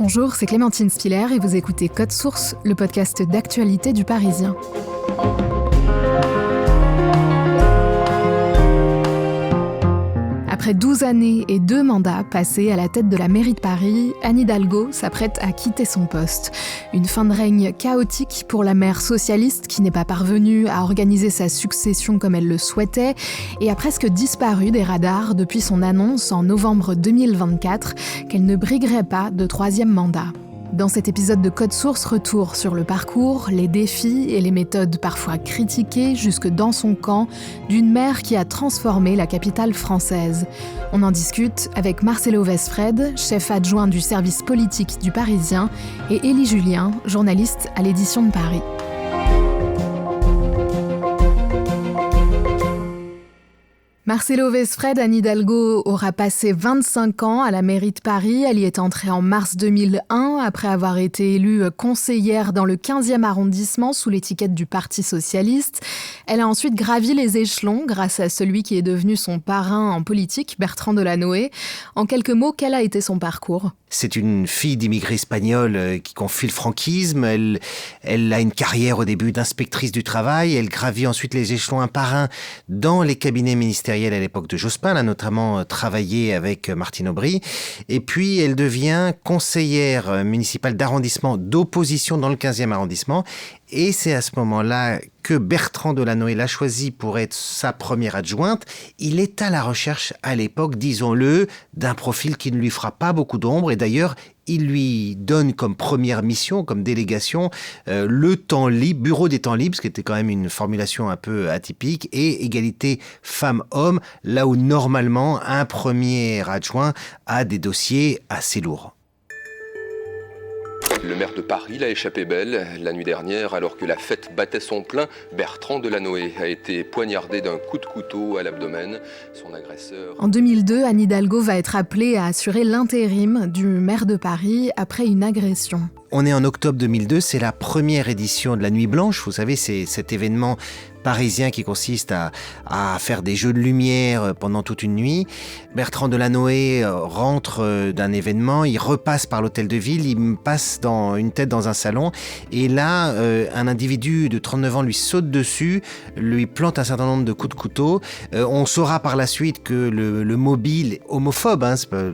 Bonjour, c'est Clémentine Spiller et vous écoutez Code Source, le podcast d'actualité du Parisien. Après 12 années et 2 mandats passés à la tête de la mairie de Paris, Anne Hidalgo s'apprête à quitter son poste. Une fin de règne chaotique pour la maire socialiste qui n'est pas parvenue à organiser sa succession comme elle le souhaitait et a presque disparu des radars depuis son annonce en novembre 2024 qu'elle ne briguerait pas de 3e mandat. Dans cet épisode de Code Source, retour sur le parcours, les défis et les méthodes parfois critiquées jusque dans son camp d'une maire qui a transformé la capitale française. On en discute avec Marcelo Westfred, chef adjoint du service politique du Parisien, et Élie Julien, journaliste à l'édition de Paris. Marcelo Westfred, Anne Hidalgo aura passé 25 ans à la mairie de Paris. Elle y est entrée en mars 2001 après avoir été élue conseillère dans le 15e arrondissement sous l'étiquette du Parti socialiste. Elle a ensuite gravi les échelons grâce à celui qui est devenu son parrain en politique, Bertrand Delanoë. En quelques mots, quel a été son parcours ? C'est une fille d'immigrés espagnols qui confie le franquisme. Elle a une carrière au début d'inspectrice du travail. Elle gravit ensuite les échelons un par un dans les cabinets ministériels à l'époque de Jospin. Elle a notamment travaillé avec Martine Aubry. Et puis, elle devient conseillère municipale d'arrondissement d'opposition dans le 15e arrondissement. Et c'est à ce moment-là que Bertrand Delanoë l'a choisi pour être sa première adjointe. Il est à la recherche, à l'époque, disons-le, d'un profil qui ne lui fera pas beaucoup d'ombre. Et d'ailleurs, il lui donne comme première mission, comme délégation, le temps libre, bureau des temps libres, ce qui était quand même une formulation un peu atypique, et égalité femmes-hommes, là où normalement un premier adjoint a des dossiers assez lourds. Le maire de Paris l'a échappé belle. La nuit dernière, alors que la fête battait son plein, Bertrand Delanoë a été poignardé d'un coup de couteau à l'abdomen. Son agresseur... En 2002, Anne Hidalgo va être appelée à assurer l'intérim du maire de Paris après une agression. On est en octobre 2002, c'est la première édition de la Nuit Blanche. Vous savez, c'est cet événement parisien qui consiste à faire des jeux de lumière pendant toute une nuit. Bertrand Delanoë rentre d'un événement, il repasse par l'hôtel de ville, il me passe une tête dans un salon, et là, un individu de 39 ans lui saute dessus, lui plante un certain nombre de coups de couteau. On saura par la suite que le mobile homophobe,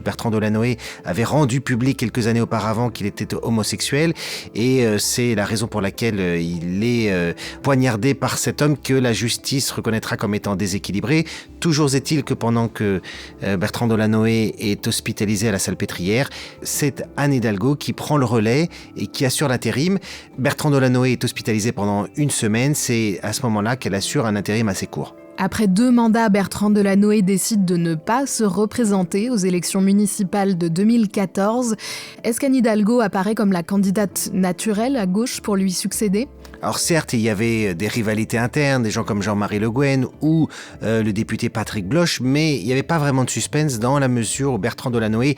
Bertrand Delanoë avait rendu public quelques années auparavant qu'il était homosexuel, et c'est la raison pour laquelle il est poignardé par cet homme que la justice reconnaîtra comme étant déséquilibré. Toujours est-il que pendant que Bertrand Delanoë est hospitalisé à la Salpêtrière, c'est Anne Hidalgo qui prend le relais et qui assure l'intérim. Bertrand Delanoë est hospitalisé pendant une semaine. C'est à ce moment-là qu'elle assure un intérim assez court. Après 2 mandats, Bertrand Delanoë décide de ne pas se représenter aux élections municipales de 2014. Est-ce qu'Anne Hidalgo apparaît comme la candidate naturelle à gauche pour lui succéder ? Alors certes, il y avait des rivalités internes, des gens comme Jean-Marie Le Guen ou le député Patrick Bloch, mais il n'y avait pas vraiment de suspense dans la mesure où Bertrand Delanoë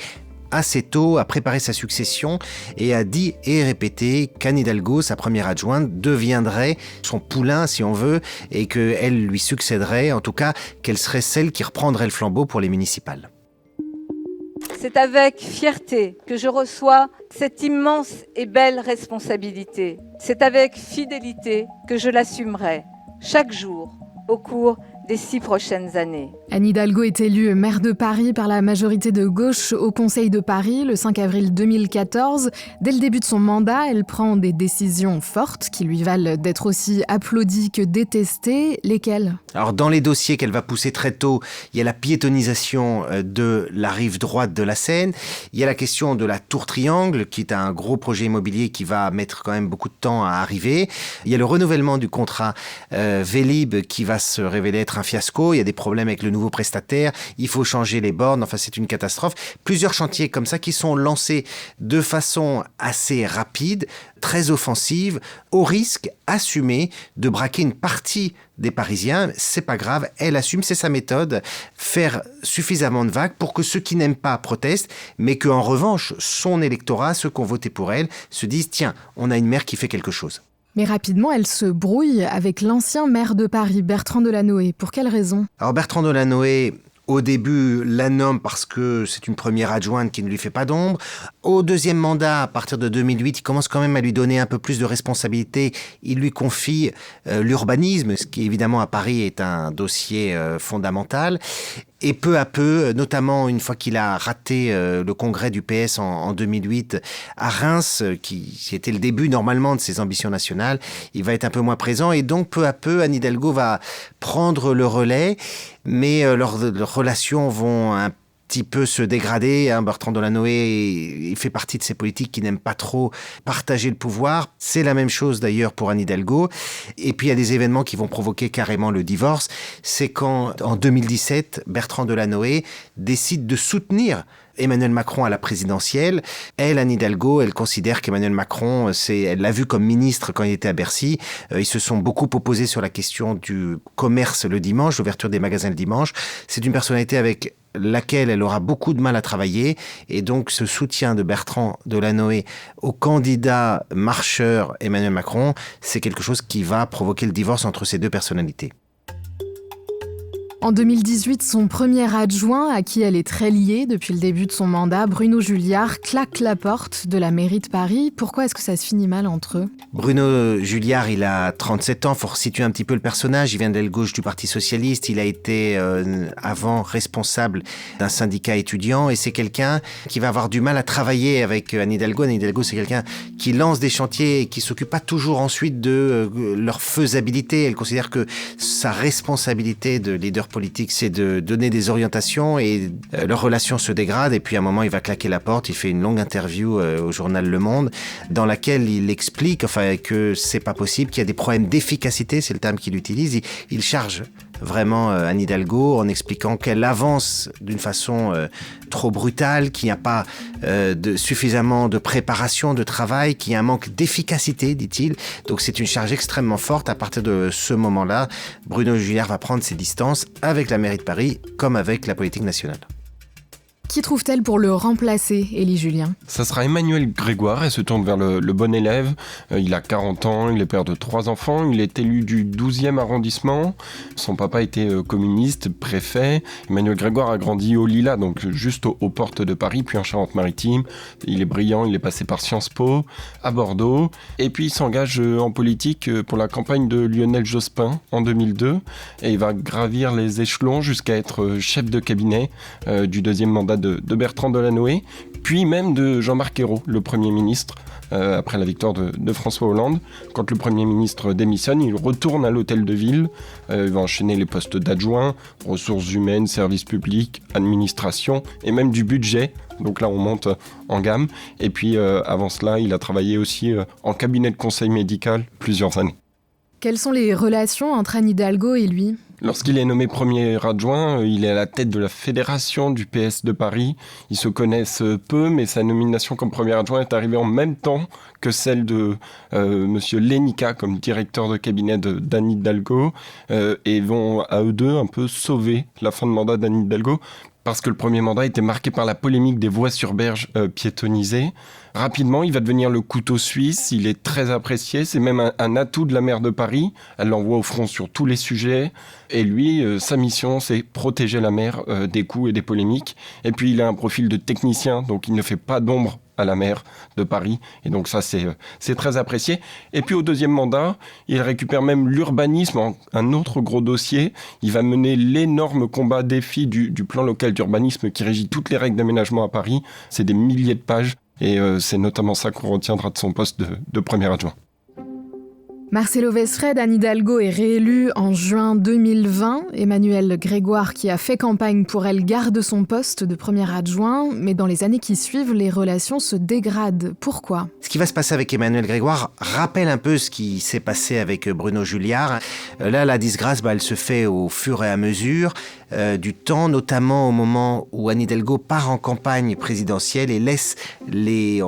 assez tôt a préparé sa succession et a dit et répété qu'Anne Hidalgo, sa première adjointe, deviendrait son poulain, si on veut, et qu'elle lui succéderait, en tout cas qu'elle serait celle qui reprendrait le flambeau pour les municipales. C'est avec fierté que je reçois cette immense et belle responsabilité. C'est avec fidélité que je l'assumerai chaque jour au cours des 6 prochaines années. Anne Hidalgo est élue maire de Paris par la majorité de gauche au Conseil de Paris le 5 avril 2014. Dès le début de son mandat, elle prend des décisions fortes qui lui valent d'être aussi applaudie que détestée. Lesquelles ? Alors dans les dossiers qu'elle va pousser très tôt, il y a la piétonisation de la rive droite de la Seine, il y a la question de la Tour Triangle, qui est un gros projet immobilier qui va mettre quand même beaucoup de temps à arriver. Il y a le renouvellement du contrat Vélib qui va se révéler être un fiasco, il y a des problèmes avec le nouveau prestataire, il faut changer les bornes, enfin c'est une catastrophe. Plusieurs chantiers comme ça qui sont lancés de façon assez rapide, très offensive, au risque assumé de braquer une partie des Parisiens. C'est pas grave, elle assume, c'est sa méthode, faire suffisamment de vagues pour que ceux qui n'aiment pas protestent, mais qu'en revanche, son électorat, ceux qui ont voté pour elle, se disent « Tiens, on a une maire qui fait quelque chose ». Mais rapidement, elle se brouille avec l'ancien maire de Paris, Bertrand Delanoë. Pour quelle raison ? Alors Bertrand Delanoë, au début, la nomme parce que c'est une première adjointe qui ne lui fait pas d'ombre. Au deuxième mandat, à partir de 2008, il commence quand même à lui donner un peu plus de responsabilités. Il lui confie l'urbanisme, ce qui évidemment à Paris est un dossier fondamental. Et peu à peu, notamment une fois qu'il a raté le congrès du PS en 2008 à Reims, qui était le début normalement de ses ambitions nationales, il va être un peu moins présent. Et donc peu à peu, Anne Hidalgo va prendre le relais, mais leurs relations vont un petit peu se dégrader. Bertrand Delanoë, il fait partie de ces politiques qui n'aiment pas trop partager le pouvoir. C'est la même chose d'ailleurs pour Anne Hidalgo. Et puis il y a des événements qui vont provoquer carrément le divorce. C'est quand, en 2017, Bertrand Delanoë décide de soutenir Emmanuel Macron à la présidentielle. Elle, Anne Hidalgo, elle considère qu'Emmanuel Macron, elle l'a vu comme ministre quand il était à Bercy. Ils se sont beaucoup opposés sur la question du commerce le dimanche, l'ouverture des magasins le dimanche. C'est une personnalité avec laquelle elle aura beaucoup de mal à travailler. Et donc, ce soutien de Bertrand Delanoë au candidat marcheur Emmanuel Macron, c'est quelque chose qui va provoquer le divorce entre ces deux personnalités. En 2018, son premier adjoint, à qui elle est très liée depuis le début de son mandat, Bruno Julliard, claque la porte de la mairie de Paris. Pourquoi est-ce que ça se finit mal entre eux ? Bruno Julliard, il a 37 ans, il faut resituer un petit peu le personnage. Il vient de l'aile gauche du Parti Socialiste, il a été avant responsable d'un syndicat étudiant et c'est quelqu'un qui va avoir du mal à travailler avec Anne Hidalgo. Anne Hidalgo, c'est quelqu'un qui lance des chantiers et qui ne s'occupe pas toujours ensuite de leur faisabilité. Elle considère que sa responsabilité de leader politique, c'est de donner des orientations et leur relation se dégrade et puis à un moment il va claquer la porte. Il fait une longue interview au journal Le Monde dans laquelle il explique que c'est pas possible, qu'il y a des problèmes d'efficacité, c'est le terme qu'il utilise. Il charge vraiment Anne Hidalgo en expliquant qu'elle avance d'une façon trop brutale, qu'il n'y a pas suffisamment de préparation, de travail, qu'il y a un manque d'efficacité, dit-il. Donc c'est une charge extrêmement forte. À partir de ce moment-là, Bruno Julliard va prendre ses distances avec la mairie de Paris comme avec la politique nationale. Qui trouve-t-elle pour le remplacer, Élie Julien ? Ça sera Emmanuel Grégoire, elle se tourne vers le bon élève. Il a 40 ans, il est père de 3 enfants, il est élu du 12e arrondissement. Son papa était communiste, préfet. Emmanuel Grégoire a grandi au Lilas, donc juste aux portes de Paris, puis en Charente-Maritime. Il est brillant, il est passé par Sciences Po, à Bordeaux. Et puis il s'engage en politique pour la campagne de Lionel Jospin en 2002. Et il va gravir les échelons jusqu'à être chef de cabinet du deuxième mandat de Bertrand Delanoë, puis même de Jean-Marc Ayrault, le Premier ministre, après la victoire de François Hollande. Quand le Premier ministre démissionne, il retourne à l'hôtel de ville, il va enchaîner les postes d'adjoint, ressources humaines, services publics, administration et même du budget. Donc là, on monte en gamme. Et puis, avant cela, il a travaillé aussi en cabinet de conseil médical plusieurs années. Quelles sont les relations entre Anne Hidalgo et lui ? Lorsqu'il est nommé premier adjoint, il est à la tête de la fédération du PS de Paris. Ils se connaissent peu, mais sa nomination comme premier adjoint est arrivée en même temps que celle de Monsieur Lénica comme directeur de cabinet d'Anne Hidalgo et vont à eux deux un peu sauver la fin de mandat d'Anne Hidalgo parce que le premier mandat était marqué par la polémique des voies sur berge piétonnisées. Rapidement, il va devenir le couteau suisse, il est très apprécié, c'est même un atout de la maire de Paris. Elle l'envoie au front sur tous les sujets. Et lui, sa mission, c'est protéger la maire des coups et des polémiques. Et puis, il a un profil de technicien, donc il ne fait pas d'ombre à la maire de Paris. Et donc ça, c'est très apprécié. Et puis, au deuxième mandat, il récupère même l'urbanisme, un autre gros dossier. Il va mener l'énorme combat défi du plan local d'urbanisme qui régit toutes les règles d'aménagement à Paris. C'est des milliers de pages. Et c'est notamment ça qu'on retiendra de son poste de premier adjoint. Marcelo Vesfred, Anne Hidalgo est réélue en juin 2020. Emmanuel Grégoire, qui a fait campagne pour elle, garde son poste de premier adjoint. Mais dans les années qui suivent, les relations se dégradent. Pourquoi ? Ce qui va se passer avec Emmanuel Grégoire rappelle un peu ce qui s'est passé avec Bruno Julliard. Là, la disgrâce, elle se fait au fur et à mesure du temps, notamment au moment où Anne Hidalgo part en campagne présidentielle et laisse les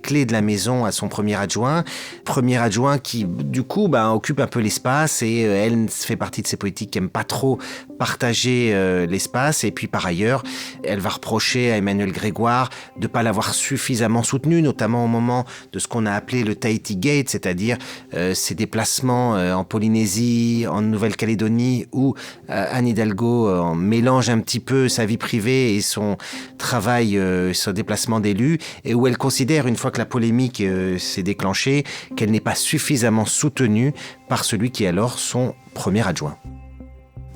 clés de la maison à son premier adjoint. Premier adjoint qui, du coup, occupe un peu l'espace et elle fait partie de ces politiques qui n'aiment pas trop partager l'espace. Et puis, par ailleurs, elle va reprocher à Emmanuel Grégoire de ne pas l'avoir suffisamment soutenu, notamment au moment de ce qu'on a appelé le Tahiti Gate, c'est-à-dire ces déplacements en Polynésie, en Nouvelle-Calédonie, où Anne Hidalgo, en mélange un petit peu sa vie privée et son travail, son déplacement d'élu, et où elle considère, une fois que la polémique s'est déclenchée, qu'elle n'est pas suffisamment soutenue par celui qui est alors son premier adjoint.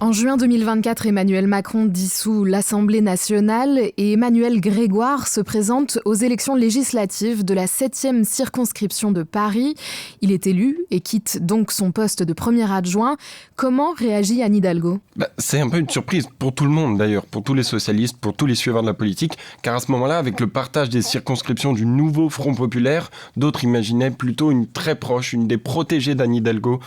En juin 2024, Emmanuel Macron dissout l'Assemblée nationale et Emmanuel Grégoire se présente aux élections législatives de la 7e circonscription de Paris. Il est élu et quitte donc son poste de premier adjoint. Comment réagit Anne Hidalgo ? C'est un peu une surprise pour tout le monde d'ailleurs, pour tous les socialistes, pour tous les suiveurs de la politique, car à ce moment-là, avec le partage des circonscriptions du nouveau Front populaire, d'autres imaginaient plutôt une très proche, une des protégées d'Anne Hidalgo,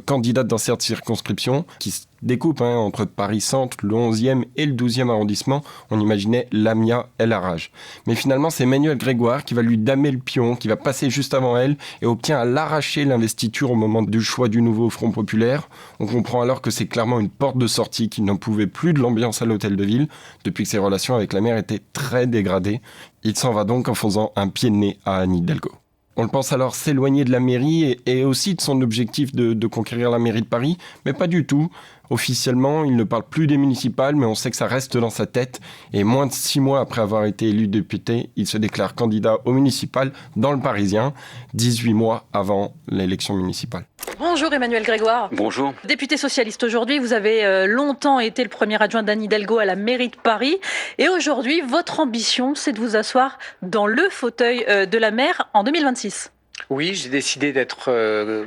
candidate dans cette circonscription, qui se découpe entre Paris-Centre, le 11e et le 12e arrondissement. On imaginait Lamia El Harraj. Mais finalement, c'est Emmanuel Grégoire qui va lui damer le pion, qui va passer juste avant elle et obtient à l'arracher l'investiture au moment du choix du nouveau Front populaire. On comprend alors que c'est clairement une porte de sortie, qu'il n'en pouvait plus de l'ambiance à l'hôtel de ville, depuis que ses relations avec la maire étaient très dégradées. Il s'en va donc en faisant un pied de nez à Anne Hidalgo. On le pense alors s'éloigner de la mairie et aussi de son objectif de conquérir la mairie de Paris, mais pas du tout. Officiellement, il ne parle plus des municipales, mais on sait que ça reste dans sa tête. Et moins de 6 mois après avoir été élu député, il se déclare candidat aux municipales dans le Parisien, 18 mois avant l'élection municipale. Bonjour Emmanuel Grégoire. Bonjour. Député socialiste aujourd'hui, vous avez longtemps été le premier adjoint d'Anne Hidalgo à la mairie de Paris. Et aujourd'hui, votre ambition, c'est de vous asseoir dans le fauteuil de la maire en 2026. Oui, j'ai décidé d'être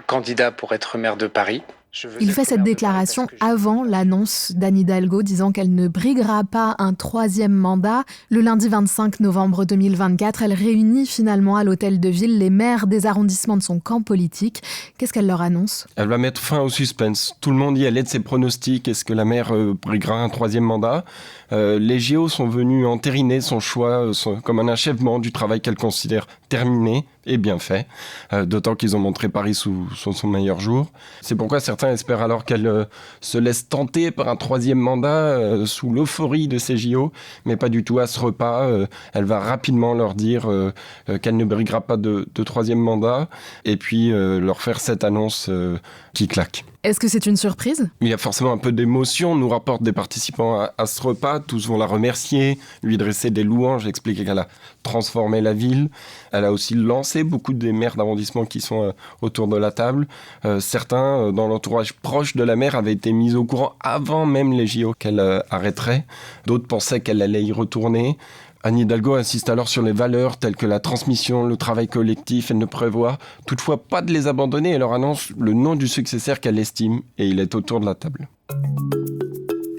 candidat pour être maire de Paris. Il fait cette déclaration avant l'annonce d'Anne Hidalgo disant qu'elle ne briguera pas un 3e mandat. Le lundi 25 novembre 2024, elle réunit finalement à l'hôtel de ville les maires des arrondissements de son camp politique. Qu'est-ce qu'elle leur annonce ? Elle va mettre fin au suspense. Tout le monde y allait de ses pronostics. Est-ce que la maire briguera un 3e mandat ? Les JO sont venus entériner son choix comme un achèvement du travail qu'elle considère terminé et bien fait, d'autant qu'ils ont montré Paris sous son meilleur jour. C'est pourquoi certains espèrent alors qu'elle se laisse tenter par un 3e mandat sous l'euphorie de ces JO, mais pas du tout. À ce repas, elle va rapidement leur dire qu'elle ne briguera pas de 3e mandat, et puis leur faire cette annonce qui claque. Est-ce que c'est une surprise ? Il y a forcément un peu d'émotion, nous rapportent des participants à ce repas. Tous vont la remercier, lui dresser des louanges, expliquer qu'elle a transformé la ville. Elle a aussi lancé beaucoup des maires d'arrondissement qui sont autour de la table. Certains, dans l'entourage proche de la maire, avaient été mis au courant avant même les JO qu'elle arrêterait. D'autres pensaient qu'elle allait y retourner. Anne Hidalgo insiste alors sur les valeurs telles que la transmission, le travail collectif. Elle ne prévoit toutefois pas de les abandonner. Elle leur annonce le nom du successeur qu'elle estime et il est autour de la table.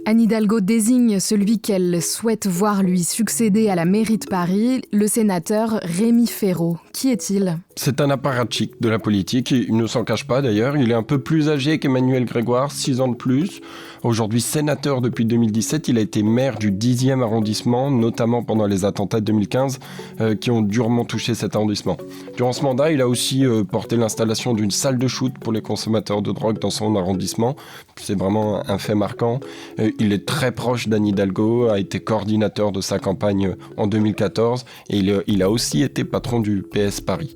Anne Hidalgo désigne celui qu'elle souhaite voir lui succéder à la mairie de Paris, le sénateur Rémi Féraud. Qui est-il ? C'est un apparatchik de la politique, il ne s'en cache pas d'ailleurs. Il est un peu plus âgé qu'Emmanuel Grégoire, 6 ans de plus. Aujourd'hui sénateur depuis 2017, il a été maire du 10e arrondissement, notamment pendant les attentats de 2015 qui ont durement touché cet arrondissement. Durant ce mandat, il a aussi porté l'installation d'une salle de shoot pour les consommateurs de drogue dans son arrondissement. C'est vraiment un fait marquant. Il est très proche d'Anne Hidalgo, a été coordinateur de sa campagne en 2014 et il a aussi été patron du PS Paris.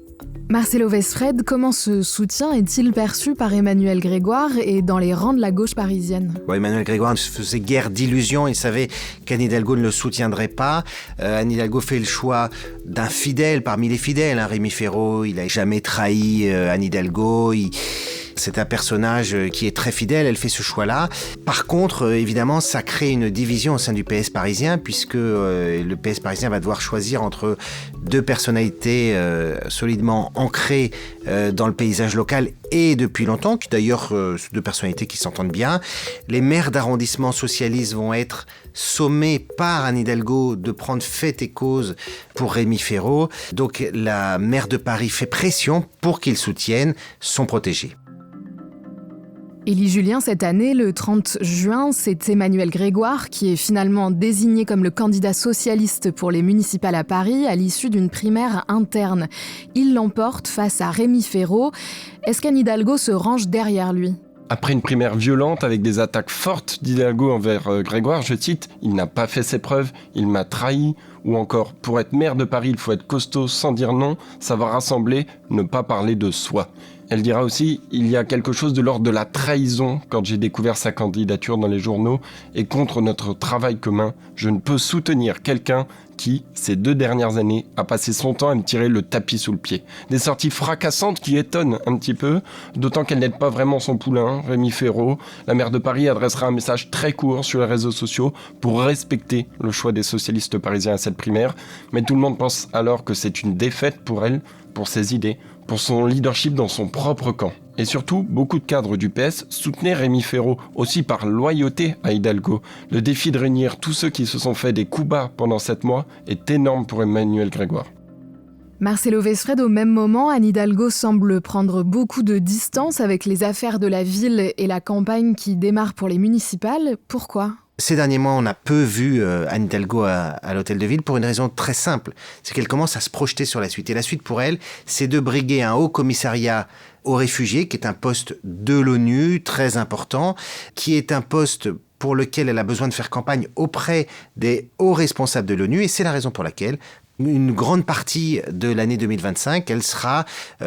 Marcelo Westfred, comment ce soutien est-il perçu par Emmanuel Grégoire et dans les rangs de la gauche parisienne ? Emmanuel Grégoire ne se faisait guère d'illusions, il savait qu'Anne Hidalgo ne le soutiendrait pas. Anne Hidalgo fait le choix d'un fidèle parmi les fidèles. Rémi Féraud, il n'a jamais trahi Anne Hidalgo, c'est un personnage qui est très fidèle, elle fait ce choix-là. Par contre, évidemment, ça crée une division au sein du PS parisien, puisque le PS parisien va devoir choisir entre deux personnalités solidement ancrées dans le paysage local et depuis longtemps, qui d'ailleurs, deux personnalités qui s'entendent bien. Les maires d'arrondissement socialistes vont être sommés par Anne Hidalgo de prendre fait et cause pour Rémi Féraud. Donc la maire de Paris fait pression pour qu'il soutienne son protégé. Élie Julien, cette année, le 30 juin, c'est Emmanuel Grégoire qui est finalement désigné comme le candidat socialiste pour les municipales à Paris à l'issue d'une primaire interne. Il l'emporte face à Rémi Féraud. Est-ce qu'Anne Hidalgo se range derrière lui ? Après une primaire violente avec des attaques fortes d'Hidalgo envers Grégoire, je cite « Il n'a pas fait ses preuves, il m'a trahi » ou encore « Pour être maire de Paris, il faut être costaud sans dire non, ça va rassembler, ne pas parler de soi ». Elle dira aussi « Il y a quelque chose de l'ordre de la trahison quand j'ai découvert sa candidature dans les journaux et contre notre travail commun, je ne peux soutenir quelqu'un qui, ces 2 dernières années, a passé son temps à me tirer le tapis sous le pied. » Des sorties fracassantes qui étonnent un petit peu, d'autant qu'elle n'aide pas vraiment son poulain, Rémi Féraud. La maire de Paris adressera un message très court sur les réseaux sociaux pour respecter le choix des socialistes parisiens à cette primaire, mais tout le monde pense alors que c'est une défaite pour elle, pour ses idées, pour son leadership dans son propre camp. Et surtout, beaucoup de cadres du PS soutenaient Rémi Féraud, aussi par loyauté à Hidalgo. Le défi de réunir tous ceux qui se sont fait des coups bas pendant 7 mois est énorme pour Emmanuel Grégoire. Marcelo Westphred, au même moment, Anne Hidalgo semble prendre beaucoup de distance avec les affaires de la ville et la campagne qui démarre pour les municipales. Pourquoi ? Ces derniers mois, on a peu vu Anne Hidalgo à l'Hôtel de Ville pour une raison très simple. C'est qu'elle commence à se projeter sur la suite. Et la suite pour elle, c'est de briguer un haut commissariat aux réfugiés, qui est un poste de l'ONU très important, qui est un poste pour lequel elle a besoin de faire campagne auprès des hauts responsables de l'ONU. Et c'est la raison pour laquelle une grande partie de l'année 2025, elle sera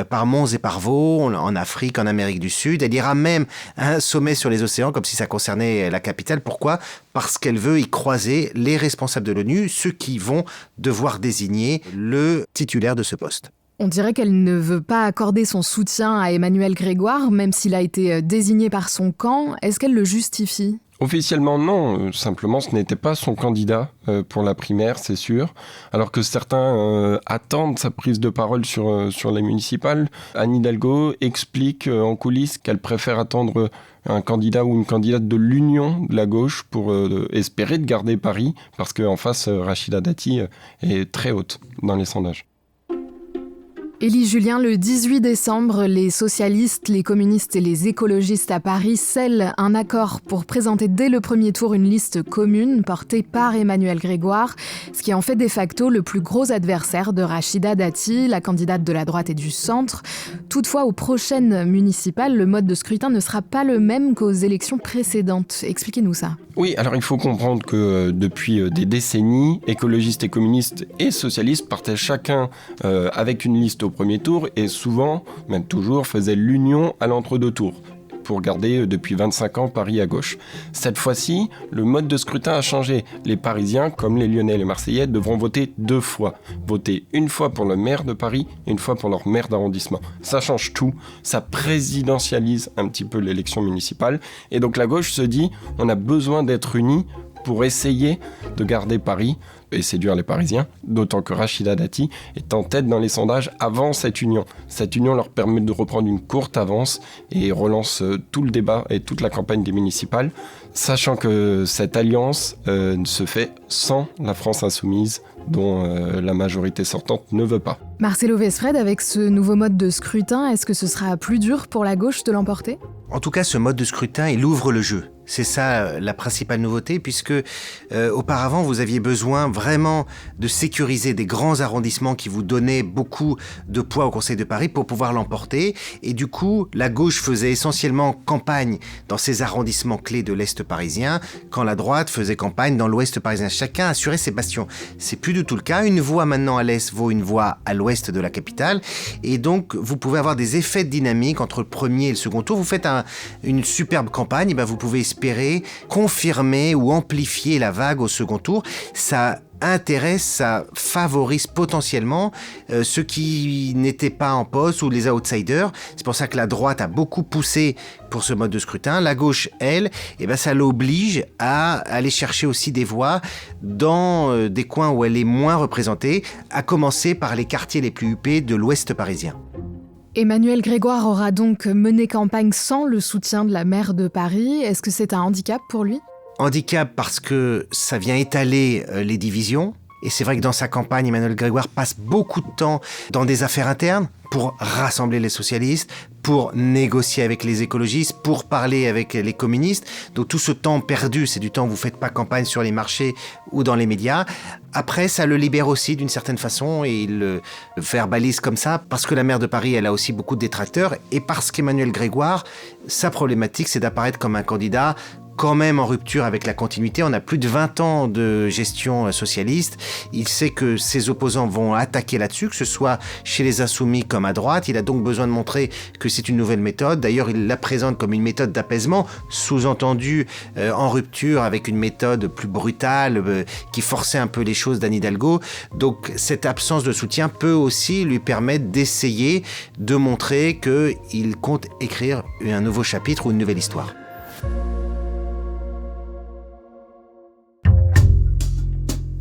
par monts et par vaux, en Afrique, en Amérique du Sud. Elle ira même à un sommet sur les océans, comme si ça concernait la capitale. Pourquoi ? Parce qu'elle veut y croiser les responsables de l'ONU, ceux qui vont devoir désigner le titulaire de ce poste. On dirait qu'elle ne veut pas accorder son soutien à Emmanuel Grégoire, même s'il a été désigné par son camp. Est-ce qu'elle le justifie ? Officiellement non, simplement ce n'était pas son candidat pour la primaire, c'est sûr. Alors que certains attendent sa prise de parole sur les municipales, Anne Hidalgo explique en coulisses qu'elle préfère attendre un candidat ou une candidate de l'Union de la gauche pour espérer de garder Paris, parce qu'en face, Rachida Dati est très haute dans les sondages. Élie Julien, le 18 décembre, les socialistes, les communistes et les écologistes à Paris scellent un accord pour présenter dès le premier tour une liste commune portée par Emmanuel Grégoire, ce qui en fait de facto le plus gros adversaire de Rachida Dati, la candidate de la droite et du centre. Toutefois, aux prochaines municipales, le mode de scrutin ne sera pas le même qu'aux élections précédentes. Expliquez-nous ça. Oui, alors il faut comprendre que depuis des décennies, écologistes et communistes et socialistes partaient chacun avec une liste au premier tour et souvent, même toujours, faisaient l'union à l'entre-deux tours pour garder depuis 25 ans Paris à gauche. Cette fois-ci, le mode de scrutin a changé. Les Parisiens, comme les Lyonnais et les Marseillais, devront voter 2 fois. Voter une fois pour le maire de Paris et une fois pour leur maire d'arrondissement. Ça change tout, ça présidentialise un petit peu l'élection municipale. Et donc la gauche se dit, on a besoin d'être unis pour essayer de garder Paris et séduire les Parisiens, d'autant que Rachida Dati est en tête dans les sondages avant cette union. Cette union leur permet de reprendre une courte avance et relance tout le débat et toute la campagne des municipales, sachant que cette alliance se fait sans la France insoumise, dont la majorité sortante ne veut pas. Marcelo Westphred, avec ce nouveau mode de scrutin, est-ce que ce sera plus dur pour la gauche de l'emporter ? En tout cas, ce mode de scrutin, il ouvre le jeu. C'est ça la principale nouveauté, puisque auparavant, vous aviez besoin vraiment de sécuriser des grands arrondissements qui vous donnaient beaucoup de poids au Conseil de Paris pour pouvoir l'emporter. Et du coup, la gauche faisait essentiellement campagne dans ces arrondissements clés de l'Est parisien, quand la droite faisait campagne dans l'Ouest parisien. Chacun assurait ses bastions. C'est plus du tout le cas. Une voix maintenant à l'Est vaut une voix à l'Ouest de la capitale. Et donc, vous pouvez avoir des effets de dynamique entre le premier et le second tour. Vous faites une superbe campagne, et ben vous pouvez espérer confirmer ou amplifier la vague au second tour. Ça intéresse, ça favorise potentiellement ceux qui n'étaient pas en poste ou les outsiders. C'est pour ça que la droite a beaucoup poussé pour ce mode de scrutin. La gauche, elle, ça l'oblige à aller chercher aussi des voix dans des coins où elle est moins représentée, à commencer par les quartiers les plus huppés de l'Ouest parisien. Emmanuel Grégoire aura donc mené campagne sans le soutien de la maire de Paris. Est-ce que c'est un handicap pour lui ? Handicap parce que ça vient étaler les divisions. Et c'est vrai que dans sa campagne, Emmanuel Grégoire passe beaucoup de temps dans des affaires internes pour rassembler les socialistes, pour négocier avec les écologistes, pour parler avec les communistes. Donc tout ce temps perdu, c'est du temps où vous ne faites pas campagne sur les marchés ou dans les médias. Après, ça le libère aussi d'une certaine façon et il le verbalise comme ça parce que la maire de Paris, elle a aussi beaucoup de détracteurs et parce qu'Emmanuel Grégoire, sa problématique, c'est d'apparaître comme un candidat quand même en rupture avec la continuité. On a plus de 20 ans de gestion socialiste. Il sait que ses opposants vont attaquer là-dessus, que ce soit chez les Insoumis comme à droite. Il a donc besoin de montrer que c'est une nouvelle méthode. D'ailleurs, il la présente comme une méthode d'apaisement, sous-entendu en rupture avec une méthode plus brutale qui forçait un peu les choses d'Anne Hidalgo. Donc cette absence de soutien peut aussi lui permettre d'essayer de montrer qu'il compte écrire un nouveau chapitre ou une nouvelle histoire.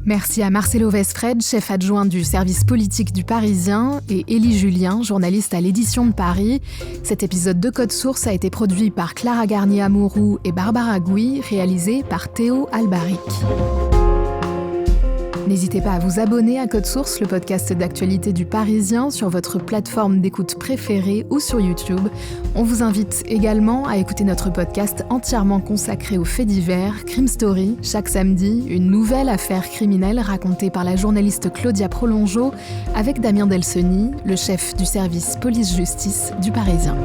Merci à Marcelo Vesfred, chef adjoint du service politique du Parisien, et Élie Julien, journaliste à l'édition de Paris. Cet épisode de Code Source a été produit par Clara Garnier-Amouroux et Barbara Gouy, réalisé par Théo Albaric. N'hésitez pas à vous abonner à Code Source, le podcast d'actualité du Parisien, sur votre plateforme d'écoute préférée ou sur YouTube. On vous invite également à écouter notre podcast entièrement consacré aux faits divers, Crime Story. Chaque samedi, une nouvelle affaire criminelle racontée par la journaliste Claudia Prolongeau avec Damien Delseny, le chef du service police-justice du Parisien.